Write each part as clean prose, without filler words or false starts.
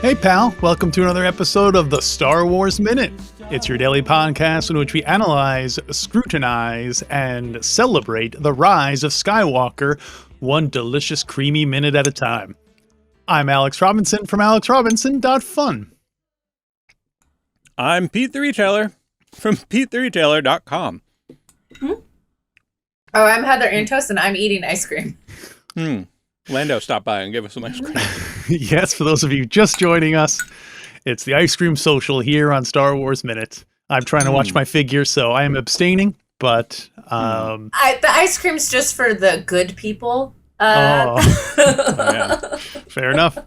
Hey pal, welcome to another episode of the Star Wars Minute. It's your daily podcast in which we analyze, scrutinize, and celebrate the rise of Skywalker, one delicious creamy minute at a time. I'm Alex Robinson from alexrobinson.fun. I'm Pete the Retailer from PeteTheRetailer.com. Oh, I'm Heather Antos, and I'm eating ice cream. Lando stopped by and gave us some ice cream. Yes, for those of you just joining us, it's the Ice Cream Social here on Star Wars Minute. I'm trying to watch my figure, so I am abstaining, but... The ice cream's just for the good people. Yeah. Fair enough.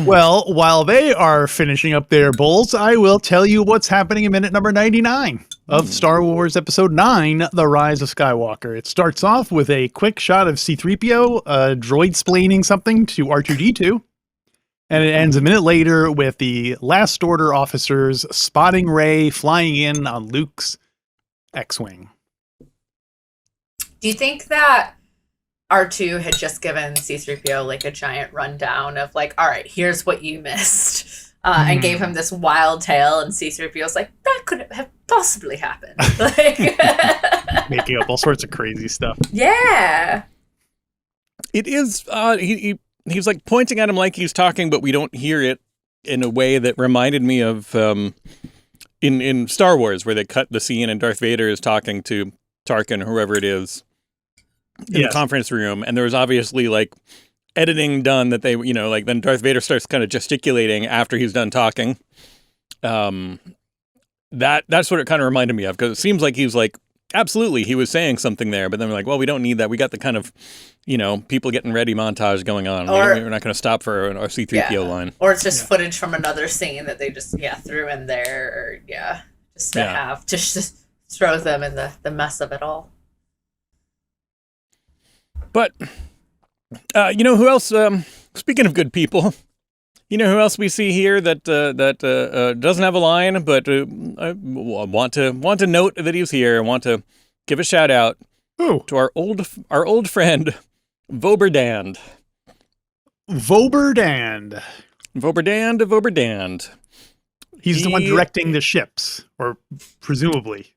Well, while they are finishing up their bowls, I will tell you what's happening in minute number 99 of Star Wars Episode 9, The Rise of Skywalker. It starts off with a quick shot of C-3PO, droid-splaining something to R2-D2, and it ends a minute later with the Last Order officers spotting Rey flying in on Luke's X-Wing. Do you think that R2 had just given C-3PO like a giant rundown of like, all right, here's what you missed, and gave him this wild tale, and C-3PO's like, that couldn't have possibly happened. Like, Making up all sorts of crazy stuff. Yeah. It is, he's like pointing at him like he's talking, but we don't hear it in a way that reminded me of in Star Wars, where they cut the scene and Darth Vader is talking to Tarkin, whoever it is, in the conference room, and there was obviously like editing done that they, like then Darth Vader starts kind of gesticulating after he's done talking. That's what it kind of reminded me of, because it seems like he was like, absolutely, he was saying something there, but then we're like, well, we don't need that. We got the kind of, people getting ready montage going on. We're not going to stop for our C-3PO line. Or it's just footage from another scene that they just, threw in there, or, just to have, just to throw them in the mess of it all. But, who else, speaking of good people, who else we see here that doesn't have a line, but I want to note that he's here. I want to give a shout out to our old friend, Voberdand. Voberdand. He's the one directing the ships, or presumably.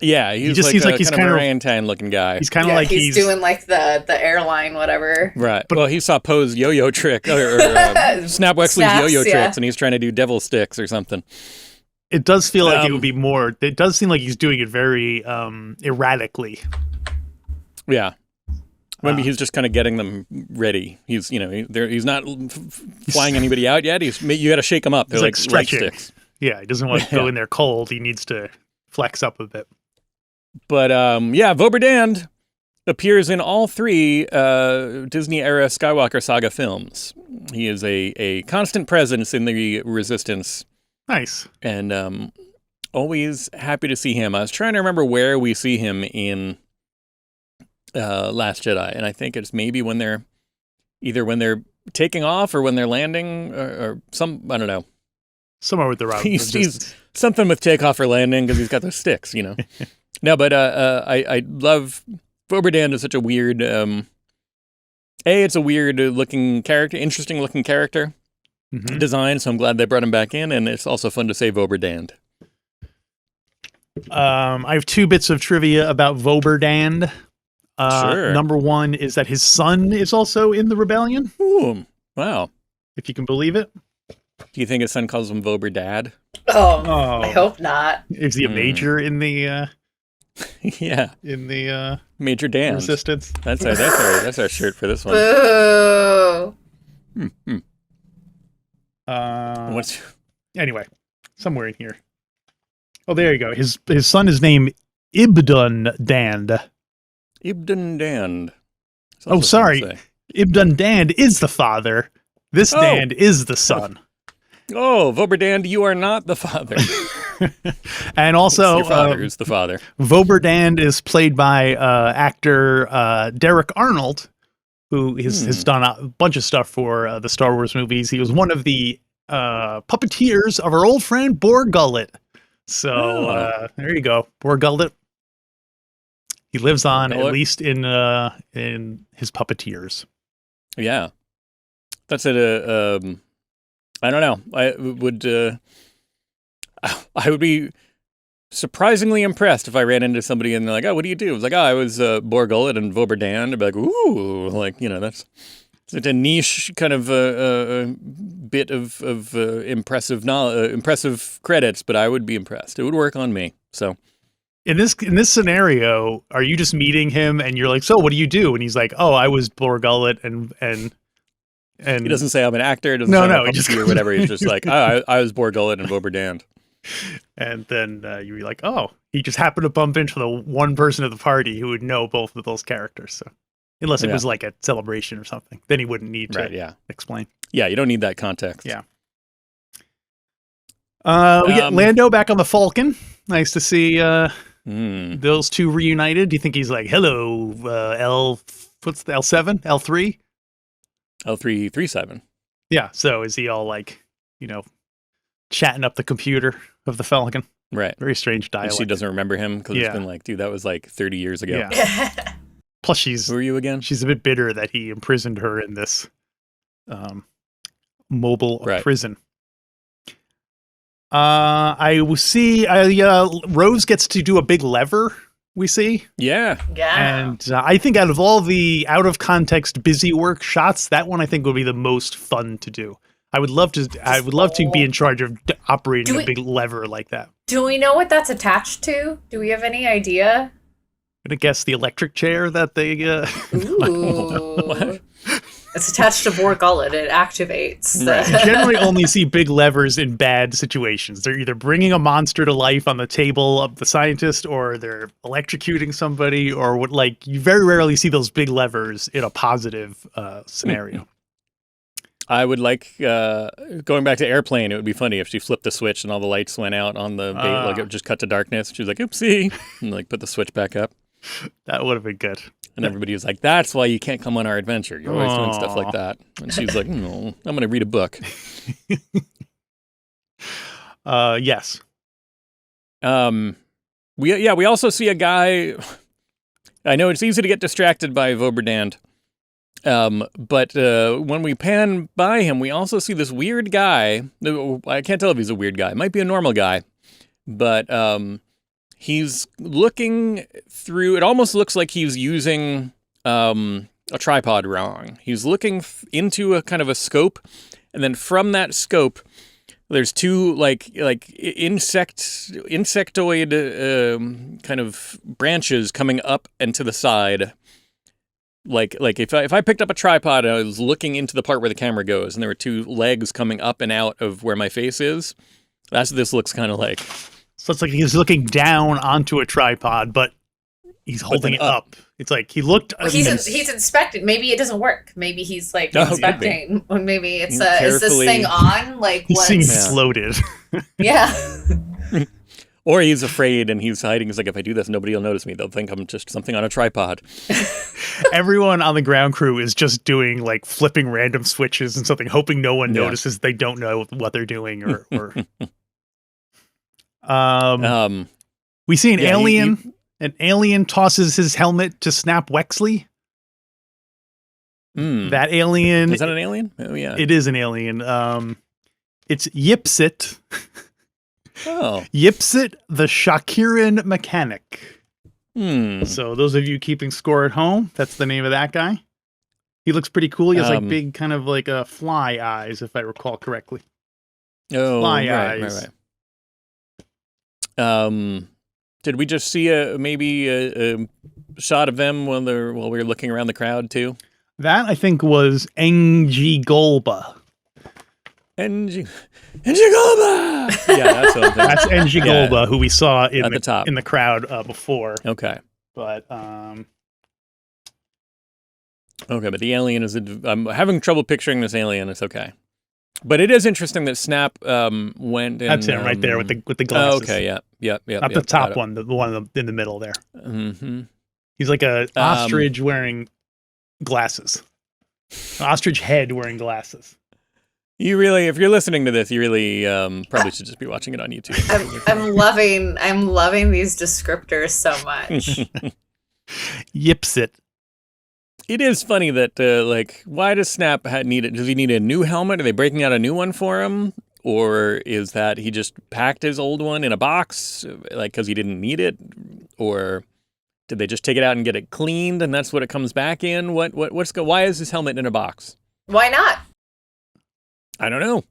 Yeah, he just seems like he's kind of orangutan looking guy. He's kind of like he's doing like the airline whatever. Right. But he saw Poe's yo-yo trick or Snap Wexley's yo-yo tricks, and he's trying to do devil sticks or something. It does feel like it would be more. It does seem like he's doing it very erratically. Yeah. Maybe he's just kind of getting them ready. He's he's not flying anybody out yet. You got to shake them up. They're like stretching. sticks. Yeah, he doesn't want to go in there cold. He needs to flex up a bit. But Voberdand appears in all three Disney-era Skywalker saga films. He is a constant presence in the Resistance. Nice. And always happy to see him. I was trying to remember where we see him in Last Jedi, and I think it's maybe when they're taking off or when they're landing or some, I don't know. Somewhere with the route. He's something with takeoff or landing because he's got those sticks, No, but I love Voberdand is such a weird. It's a weird looking character, interesting looking character design. So I'm glad they brought him back in, and it's also fun to say Voberdand. I have two bits of trivia about Voberdand. Sure. Number one is that his son is also in the rebellion. Ooh, wow! If you can believe it. Do you think his son calls him Voberdad? Oh, I hope not. Is he a major in the? Yeah, in the Major Dan Resistance. That's our shirt for this one. Boo. Anyway, somewhere in here. Oh, there you go. His son is named Ibn Dand. Ibn Dand. Oh, sorry. Ibn Dand is the father. This Dand is the son. Oh, Voberdand, you are not the father. And also, your father who's the father. Voberdand is played by actor Derek Arnold, who has done a bunch of stuff for the Star Wars movies. He was one of the puppeteers of our old friend Borg Gullet. So there you go, Borg Gullet. He lives on, at least in his puppeteers. Yeah. That's I don't know. I would be surprisingly impressed if I ran into somebody and they're like, "Oh, what do you do?" I was like, "Oh, I was Borgullet and Voberdand." I'd be like, "Ooh," like, that's it's a niche kind of bit of impressive impressive credits, but I would be impressed. It would work on me. So In this scenario, are you just meeting him and you're like, "So, what do you do?" And he's like, "Oh, I was Borgullet and he doesn't say I'm an actor. Doesn't No, say no, I'm he a just puppeteer or whatever. He's just like, oh, I was Borgullet and Voberdand. And then you're like, "Oh, he just happened to bump into the one person at the party who would know both of those characters." So, unless it was like a celebration or something, then he wouldn't need to explain. Yeah, you don't need that context. Yeah. We get Lando back on the Falcon. Nice to see those two reunited. Do you think he's like, "Hello, what's the L7, L3, L337? Yeah. So is he all like, chatting up the computer of the Falcon? Right. Very strange dialect. And she doesn't remember him because it's been like, dude, that was like 30 years ago. Yeah. Plus, Who are you again? She's a bit bitter that he imprisoned her in this mobile prison. I will see. Rose gets to do a big lever. We see. Yeah. And I think out of all the out of context busy work shots, that one I think would be the most fun to do. I would love to be in charge of operating a big lever like that. Do we know what that's attached to? Do we have any idea? I'm gonna guess the electric chair that they. Ooh. It's attached to Borgullet. It activates. Right. You generally only see big levers in bad situations. They're either bringing a monster to life on the table of the scientist, or they're electrocuting somebody, or what. Like, you very rarely see those big levers in a positive scenario. I would like going back to Airplane. It would be funny if she flipped the switch and all the lights went out on the like it just cut to darkness. She was like, "Oopsie," and like put the switch back up. That would have been good. And everybody was like, "That's why you can't come on our adventure. You're always doing stuff like that." And she's like, "No, I'm going to read a book." Yes. We also see a guy. I know it's easy to get distracted by Voberdand. But when we pan by him, we also see this weird guy. I can't tell if he's a weird guy. It might be a normal guy, but he's looking through. It almost looks like he's using a tripod wrong. He's looking into a kind of a scope, and then from that scope, there's two like insectoid kind of branches coming up and to the side. Like if I picked up a tripod and I was looking into the part where the camera goes, and there were two legs coming up and out of where my face is, that's what this looks kind of like. So it's like he's looking down onto a tripod, but he's holding it up. It's like he looked. He's inspecting. Maybe it doesn't work. Maybe he's like inspecting. Or maybe it's is this thing on? Like he's seeing exploded. Yeah. Or he's afraid and he's hiding. He's like, if I do this, nobody will notice me. They'll think I'm just something on a tripod. Everyone on the ground crew is just doing like flipping random switches and something, hoping no one notices they don't know what they're doing. Or we see an alien. An alien tosses his helmet to Snap Wexley. That alien. Is that an alien? Oh, yeah. It is an alien. It's Yipsit. Oh. Yipsit, the Shakiran mechanic. Hmm. So those of you keeping score at home, that's the name of that guy. He looks pretty cool. He has like big kind of like fly eyes, if I recall correctly. Oh, fly eyes. Right. Did we just see maybe a shot of them while we were looking around the crowd too? That I think was Exegol. Exegol! Yeah, that's what that's Exegol, who we saw in the top in the crowd before. Okay, but but the alien is. I'm having trouble picturing this alien. It's okay, but it is interesting that Snap went. That's him right there with the glasses. Oh, okay, yeah. Not the top one, the one in the middle there. Mm-hmm. He's like a ostrich wearing glasses. An ostrich head wearing glasses. You really, if you're listening to this, you really probably should just be watching it on YouTube. I'm loving these descriptors so much. Yipsit. It is funny that, why does Snap need it? Does he need a new helmet? Are they breaking out a new one for him? Or is that he just packed his old one in a box, because he didn't need it? Or did they just take it out and get it cleaned, and that's what it comes back in? Why is his helmet in a box? Why not? I don't know.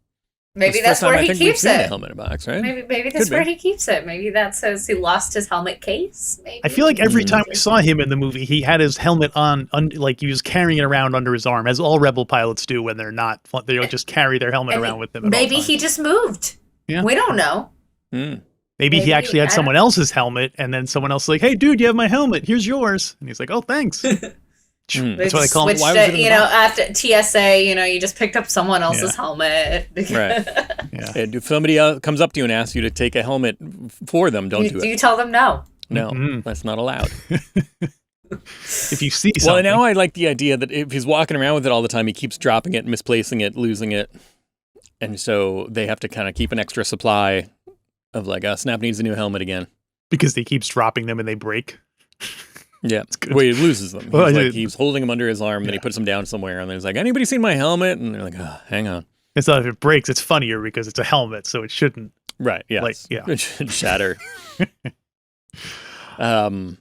Maybe that's where he keeps it. The helmet in a box, right? Maybe that's where he keeps it. Maybe that says he lost his helmet case. Maybe. I feel like every time we saw him in the movie, he had his helmet on, like he was carrying it around under his arm, as all Rebel pilots do when they're not. They don't just carry their helmet around with them. Maybe he just moved. Yeah, we don't know. Maybe he actually had someone else's helmet, and then someone else was like, "Hey, dude, you have my helmet. Here's yours." And he's like, "Oh, thanks." That's what I call him. After TSA, you just picked up someone else's helmet. Right. Yeah. If somebody comes up to you and asks you to take a helmet for them, don't do it. Do you tell them no? No, that's not allowed. If you see something. Well, now I like the idea that if he's walking around with it all the time, he keeps dropping it, misplacing it, losing it. And so they have to kind of keep an extra supply of Snap needs a new helmet again. Because he keeps dropping them and they break. Yeah, well, he loses them. He's holding them under his arm, and then he puts them down somewhere, and then he's like, "Anybody seen my helmet?" And they're like, "Oh, hang on." It's not if it breaks, it's funnier because it's a helmet, so it shouldn't. Right? Yeah. It should shatter. Well,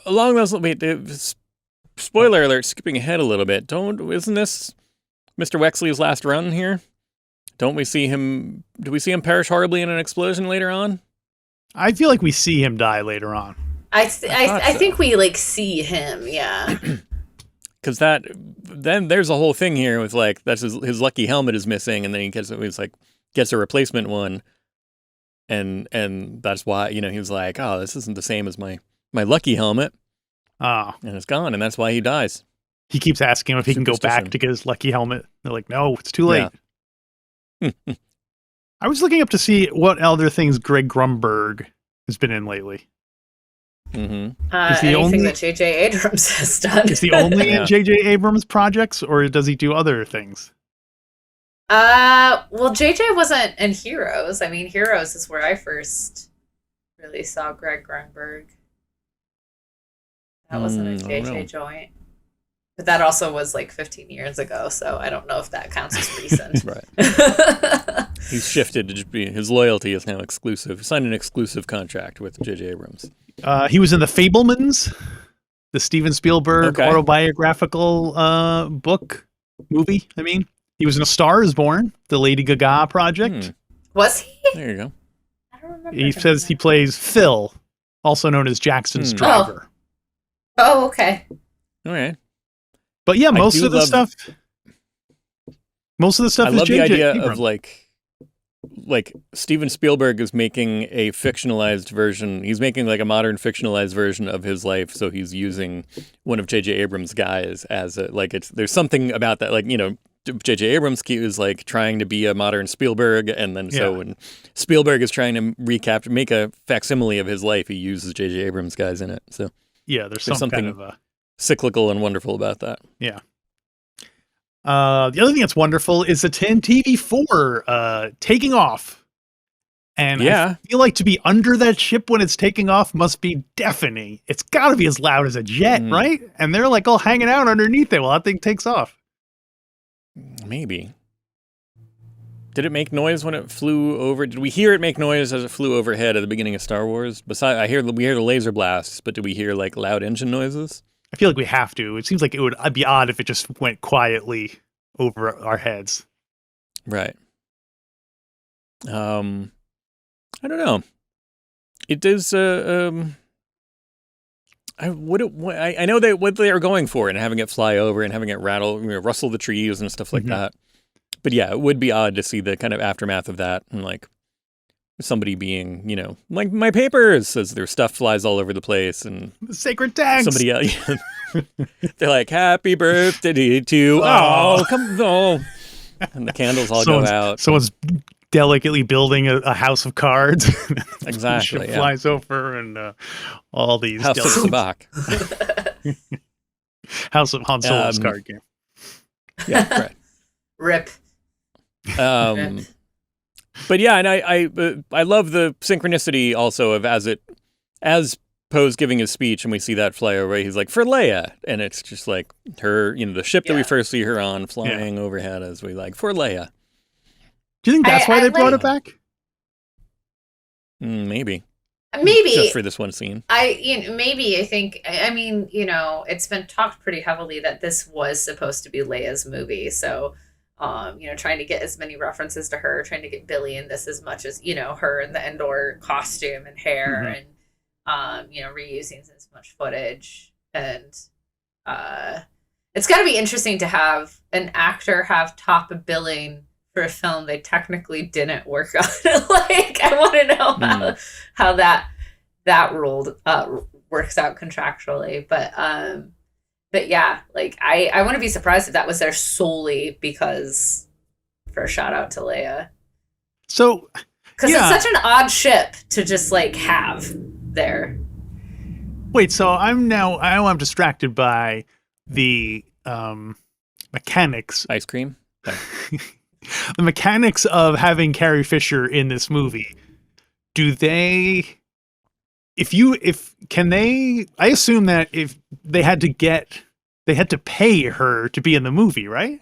along those lines, spoiler alert. Skipping ahead a little bit. Isn't this Mr. Wexley's last run here? Don't we see him? Do we see him perish horribly in an explosion later on? I feel like we see him die later on. I think we see him, yeah. Because then there's a whole thing here with that's his lucky helmet is missing, and then he gets a replacement one, and that's why he was like, oh, this isn't the same as my lucky helmet, and it's gone, and that's why he dies. He keeps asking him if he can go back to get his lucky helmet. They're like, no, it's too late. Yeah. I was looking up to see what other things Greg Grunberg has been in lately. Mm-hmm. Anything that J.J. Abrams has done. Is he only in J.J. Abrams projects, or does he do other things? Well, J.J. wasn't in Heroes. I mean, Heroes is where I first really saw Greg Grunberg. That wasn't a J.J. joint. But that also was 15 years ago, so I don't know if that counts as recent. Right. He's shifted to just be, his loyalty is now exclusive. He signed an exclusive contract with J.J. Abrams. He was in The Fabelmans, the Steven Spielberg autobiographical movie. I mean, he was in A Star Is Born, the Lady Gaga project. Was he? There you go. I don't remember. He says he plays Phil, also known as Jackson's driver. Oh, okay. All right. But yeah, most of the stuff is I love the idea Abrams. of Steven Spielberg is making a fictionalized version. He's making a modern fictionalized version of his life. So he's using one of J.J. Abrams' guys as there's something about that. J.J. Abrams is trying to be a modern Spielberg. And then so when Spielberg is trying to make a facsimile of his life, he uses J.J. Abrams' guys in it. So yeah, there's something kind of a cyclical and wonderful about that. Yeah. The other thing that's wonderful is the TV4 taking off. And I feel like to be under that ship when it's taking off must be deafening. It's got to be as loud as a jet, right? And they're all hanging out underneath it while that thing takes off. Maybe. Did it make noise when it flew over? Did we hear it make noise as it flew overhead at the beginning of Star Wars? Besides, we hear the laser blasts, but did we hear loud engine noises? I feel like we have to. It seems like it would be odd if it just went quietly over our heads. Right. I don't know. It is. I know what they are going for and having it fly over and having it rustle the trees and stuff like that. But yeah, it would be odd to see the kind of aftermath of that and somebody being, my papers, as their stuff flies all over the place and the sacred tags. Somebody else, they're like, "Happy birthday to you!" Oh, come on! And the candles all go out. Someone's delicately building a house of cards. Exactly. The flies over and all these House of Sabak. House of Han Solo's card game. Yeah, right. Rip. Rip. But yeah, and I love the synchronicity also of as Poe's giving his speech and we see that fly over, he's like, for Leia. And it's just like her, the ship that we first see her on flying overhead as we like, for Leia. Do you think that's why they brought it back? Maybe. Maybe. Just for this one scene. Maybe. I think, it's been talked pretty heavily that this was supposed to be Leia's movie. So, trying to get as many references to her, trying to get Billy in this as much as, her in the Endor costume and hair and, reusing as much footage. And it's got to be interesting to have an actor have top billing for a film they technically didn't work on. I want to know how that ruled works out contractually. But yeah, I wouldn't be surprised if that was there solely because for a shout out to Leia. So because it's such an odd ship to just have there. Wait, so I'm distracted by the mechanics. Ice cream. The mechanics of having Carrie Fisher in this movie. Do they? I assume that if they had to pay her to be in the movie, right?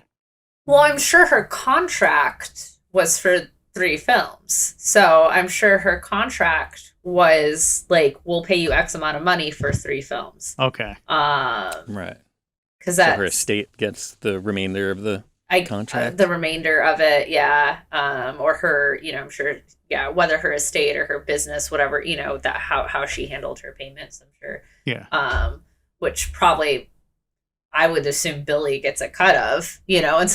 Well, I'm sure her contract was for 3 films. So I'm sure her contract was we'll pay you X amount of money for 3 films. Okay. Right. Because so her estate gets the remainder of the contract. The remainder of it, yeah. Or her, I'm sure, yeah, whether her estate or her business, whatever, that how she handled her payments, I'm sure. Yeah. Which probably I would assume Billy gets a cut of, and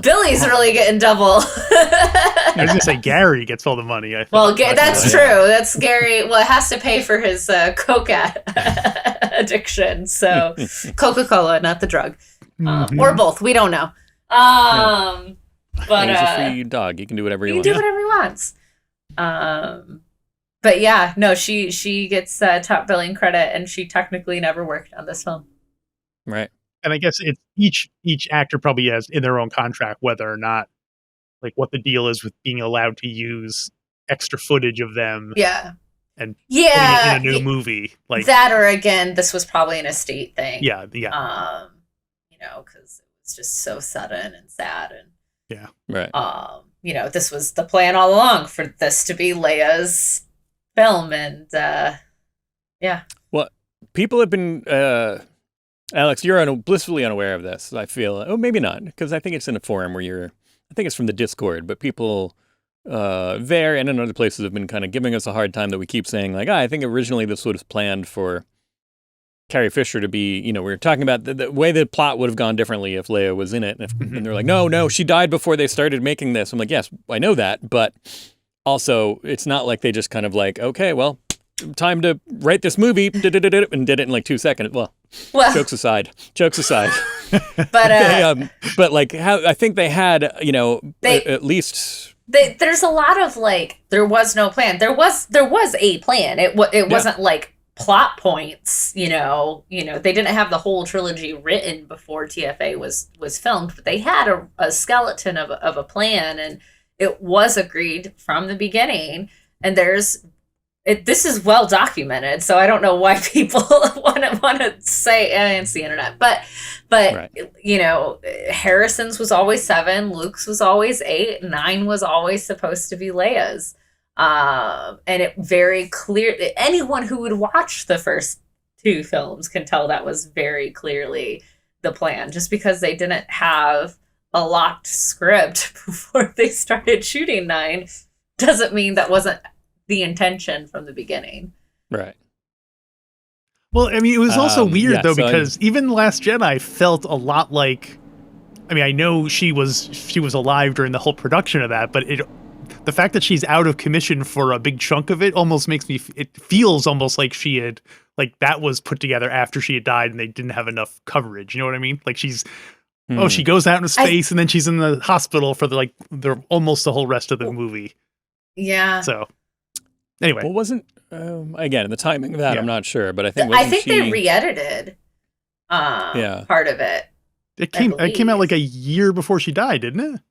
Billy's really getting double. I was gonna say Gary gets all the money. That's true. That's Gary. Well, it has to pay for his coke addiction. So Coca-Cola, not the drug, or both. We don't know. But he's a free dog. He can do whatever he wants. He can do whatever he wants. But yeah, no, she gets top billing credit, and she technically never worked on this film. Right. And I guess it's each actor probably has in their own contract whether or not what the deal is with being allowed to use extra footage of them. Yeah. And putting it in a new movie. That, or again, this was probably an estate thing. Yeah. Because it's just so sudden and sad and yeah. Right. This was the plan all along for this to be Leia's film, and yeah. Well, people have been Alex, you're blissfully unaware of this, I feel. Oh, maybe not, because I think it's in a forum where I think it's from the Discord, but people there and in other places have been kind of giving us a hard time that we keep saying, I think originally this was planned for Carrie Fisher to be, we were talking about the way the plot would have gone differently if Leia was in it. And they're like, no, she died before they started making this. I'm like, yes, I know that. But also, it's not like they just kind of okay, well, time to write this movie and did it in 2 seconds. Well, jokes aside. But I think they had, at least... there's a lot of there was no plan. There was a plan. It wasn't plot points, they didn't have the whole trilogy written before TFA was filmed, but they had a skeleton of a plan, and it was agreed from the beginning. And this is well documented, so I don't know why people want to say it's the internet, but right. Harrison's was always 7, Luke's was always 8, 9 was always supposed to be Leia's. And it very clear, anyone who would watch the first 2 films can tell that was very clearly the plan. Just because they didn't have a locked script before they started shooting 9 doesn't mean that wasn't the intention from the beginning. Right. Well, I mean, it was also weird though, because even Last Jedi felt a lot like, I know she was alive during the whole production of that, but the fact that she's out of commission for a big chunk of it almost makes it feels almost like she had, that was put together after she had died and they didn't have enough coverage. You know what I mean? She goes out into space and then she's in the hospital for the almost the whole rest of the movie. Yeah. So anyway. Well, wasn't, again, the timing of that, I'm not sure, but I think they re-edited part of it. It came out a year before she died, didn't it?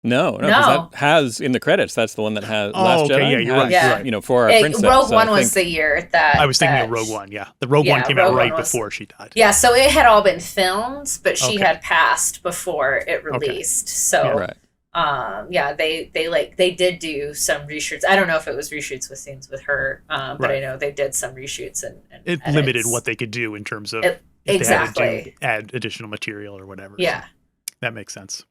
No, because that has in the credits. That's the one that has Last Jedi. Yeah, you're right. Yeah. You're right. You know, for our princess. Rogue so One I was think, the year that I was thinking that of Rogue One. Yeah, the Rogue One came out right before she died. Yeah, so it had all been filmed, but she Okay. had passed before it released. So, they did do some reshoots. I don't know if it was reshoots with scenes with her, but I know they did some reshoots and it edits. limited what they could do in terms of if exactly they had to add additional material or whatever. Yeah, so that makes sense.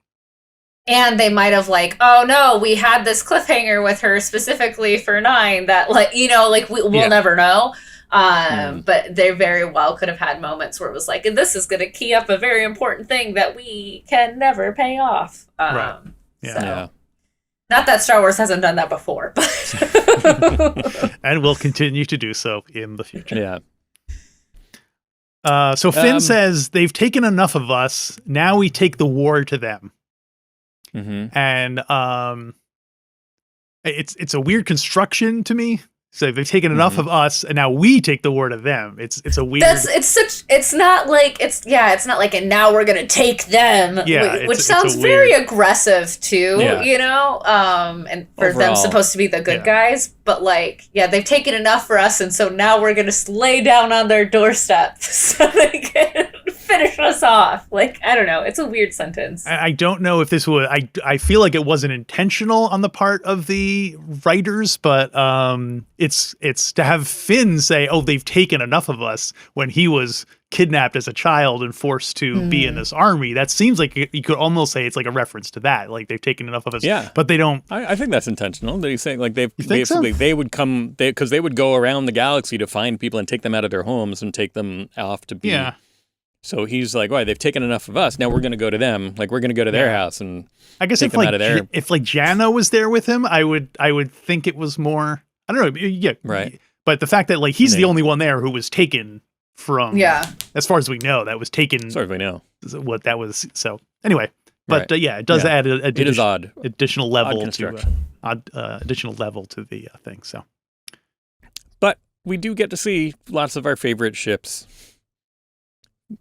and they might have like, oh no, we had this cliffhanger with her specifically for 9 that we'll never know. But they very well could have had moments where it was like, and this is going to key up a very important thing that we can never pay off. Right. Yeah. So, not that Star Wars hasn't done that before, but And will continue to do so in the future. Yeah. So Finn says they've taken enough of us. Now we take the war to them. Mm-hmm. And it's a weird construction to me. So they've taken enough of us, and now we take the war to them. It's a weird. It's not like and now we're gonna take them. Yeah, which sounds very aggressive too. Yeah. You know, and for them Overall. supposed to be the good guys, but they've taken enough for us, and so now we're gonna lay down on their doorstep so they can finish us off. I don't know. It's a weird sentence. I don't know if this was. I feel like it wasn't intentional on the part of the writers, but it's to have Finn say, "Oh, they've taken enough of us," when he was kidnapped as a child and forced to be in this army. That seems like you could almost say it's like a reference to that. Like they've taken enough of us. Yeah, but they don't. I think that's intentional. They're saying they've basically they would come because they would go around the galaxy to find people and take them out of their homes and take them off to be. Yeah. So he's like, "Well, they've taken enough of us. Now we're going to go to them. We're going to go to their house and I guess take them out of there." if Jana was there with him, I would think it was more. I don't know. Yeah. Right. But the fact that he's the only one there who was taken from. Yeah. As far as we know, that was taken. As far as we know. What that was. So anyway, but Right. it does add it is odd. Additional level construction. additional level to the thing. So. But we do get to see lots of our favorite ships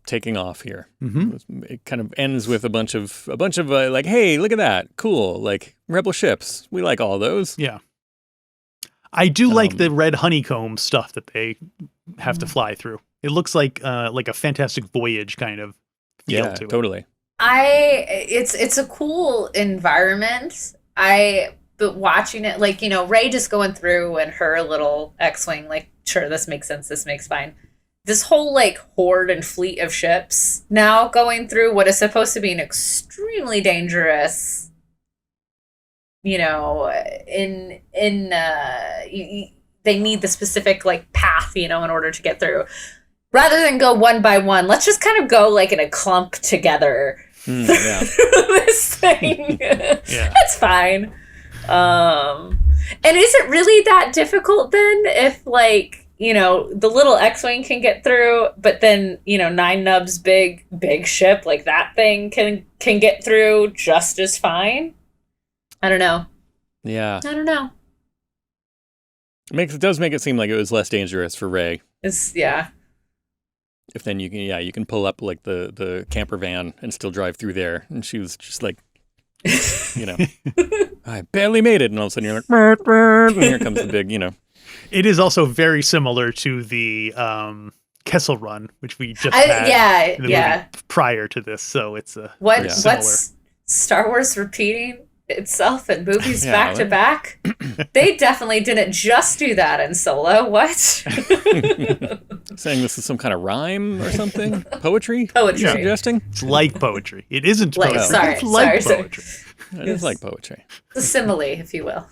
taking off here. Mm-hmm. It kind of ends with a bunch of hey, look at that, cool, rebel ships. We like all those. Yeah, I do like the red honeycomb stuff that they have to fly through. It looks like a Fantastic Voyage kind of feel to it. Totally. It's a cool environment. But watching it, Rey just going through and her little X-wing, sure, this makes sense. This makes fine. This whole horde and fleet of ships now going through what is supposed to be an extremely dangerous, they need the specific path, in order to get through. Rather than go one by one, let's just kind of go in a clump together through this thing. Yeah. That's fine. And is it really that difficult then if the little X-Wing can get through, but then, Nine Nub's big ship, that thing can get through just as fine? I don't know. Yeah. I don't know. It does make it seem like it was less dangerous for Rey. Yeah. If then you can pull up the camper van and still drive through there. And she was just I barely made it. And all of a sudden you're and here comes the big, It is also very similar to the Kessel Run, which we just had in the movie prior to this. So it's what's Star Wars repeating itself in movies back to back? They definitely didn't just do that in Solo. What? Saying this is some kind of rhyme or something? Poetry? Poetry. Suggesting? It's like poetry. It isn't poetry. Sorry, it's like sorry. poetry. It is like poetry. It's a simile, if you will.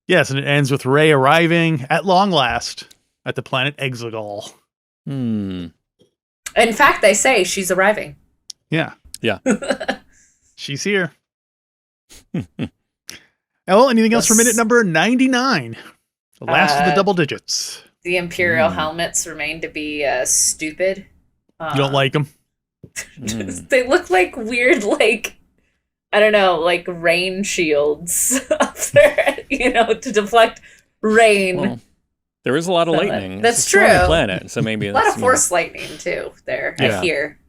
Yes, and it ends with Rey arriving at long last at the planet Exegol. In fact, they say she's arriving. Yeah. Yeah. She's here. Well, anything else for minute number 99? The last of the double digits. The Imperial helmets remain to be stupid. You don't like them? They look like weird, I don't know, rain shields up there, to deflect rain. Well, there is a lot of lightning. That's it's a stormy true. planet, so maybe a lot of force lightning too. There, I hear.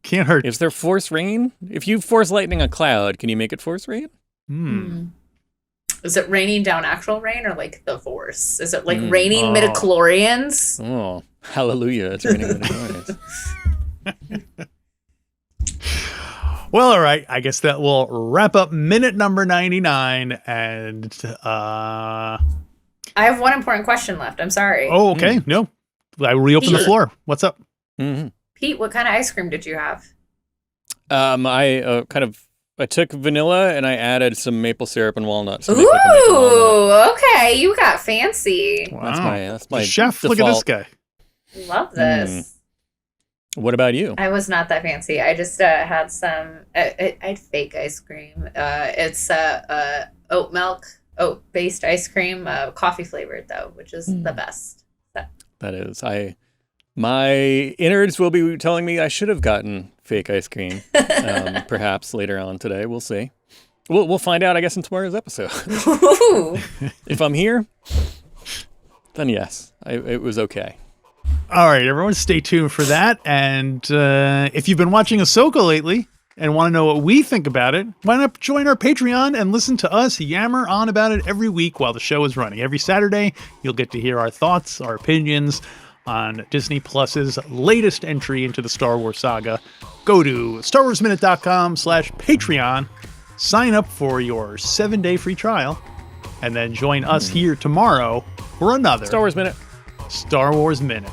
Can't hurt. Is there force rain? If you force lightning a cloud, can you make it force rain? Is it raining down actual rain or like the Force? Is it like raining midichlorians? Oh, hallelujah. It's raining midichlorians. Well, all right. I guess that will wrap up minute number 99. And I have one important question left. I'm sorry. oh, okay. No, I reopen the Pete. floor. What's up? Pete, what kind of ice cream did you have? I took vanilla and I added some maple syrup and walnuts. To make like a maple walnut. Ooh, okay. You got fancy. Wow. That's my chef. default. Look at this guy. Love this. What about you? I was not that fancy. I just had some. I had fake ice cream. It's oat based ice cream, coffee flavored though, which is the best. That is, my innards will be telling me I should have gotten fake ice cream. Perhaps later on today, we'll see. We'll find out, I guess, in tomorrow's episode. If I'm here, then yes, it was okay. All right, everyone, stay tuned for that. And if you've been watching Ahsoka lately and want to know what we think about it, why not join our Patreon and listen to us yammer on about it every week while the show is running. Every Saturday, you'll get to hear our thoughts, our opinions on Disney Plus's latest entry into the Star Wars saga. Go to StarWarsMinute.com/Patreon, sign up for your 7-day free trial, and then join us here tomorrow for another Star Wars Minute. Star Wars Minute.